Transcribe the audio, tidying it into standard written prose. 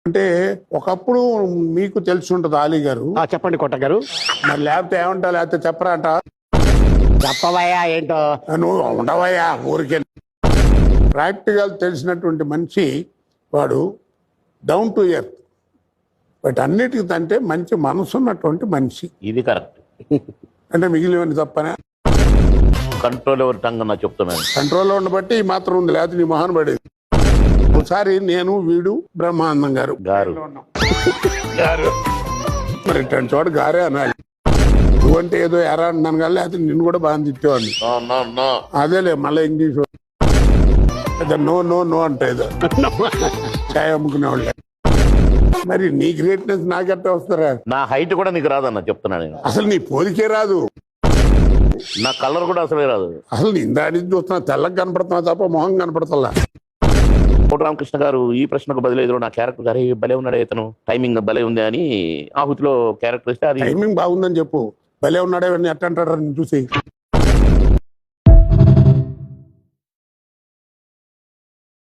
అంటే ఒకప్పుడు మీకు తెలిసి ఉంటుంది ఆలీ గారు. చెప్పండి కొట్ట గారు. మరి లేకపోతే ఏమంటా, లేకపోతే చెప్పరా అంట. చెప్పవయ్యా ఏంటో. నువ్వు ఉండవయ్యా ఊరికే. ప్రాక్టికల్ తెలిసినటువంటి మనిషి వాడు, డౌన్ టు ఎర్త్. బట్ అన్నిటికీ అంటే మంచి మనసు ఉన్నటువంటి మనిషి. ఇది కరెక్ట్. అంటే మిగిలినవన్నీ తప్పనే. కంట్రోల్ ఎవరి టంగ్ అన్న చెప్తున్నాను. కంట్రోల్లో ఉండబట్టి ఈ మాత్రం ఉంది, లేకపోతే నీ మొహన్ పడేది. ఒకసారి నేను, వీడు, బ్రహ్మానందం గారు మరి ఇట్లాంటి చోట గారే అనాలి. నువ్వంటే ఏదో ఎరా అంటున్నాను కానీ, లేకపోతే నిన్ను కూడా బాగా తిట్టేవాడిని. అదేలే మళ్ళీ ఇంగ్లీష్ నో నో నో అంటే ఏదో చాయ్ అమ్ముకునేవాళ్ళే. మరి నీ గ్రేట్నెస్ నాకెట్టా వస్తారా? నా హైట్ కూడా నీకు రాదన్న చెప్తున్నాను నేను. అసలు నీ పోలికే రాదు, నా కలర్ కూడా అసలే రాదు. అసలు నీ ఇందాడి చూస్తున్నా తెల్లగా కనపడుతున్నా తప్ప మొహం కనపడతల్లా. కోట రామకృష్ణ గారు ఈ ప్రశ్నకు బదిలేదు నా క్యారెక్టర్ గారు భలే ఉన్నాడే ఇతను, టైమింగ్ భలే ఉంది అని ఆహుతిలో క్యారెక్టర్ ఇస్తే అది టైమింగ్ బాగుందని చెప్పు. భలే ఉన్నాడే ఎట్ట అంటాడు చూసి.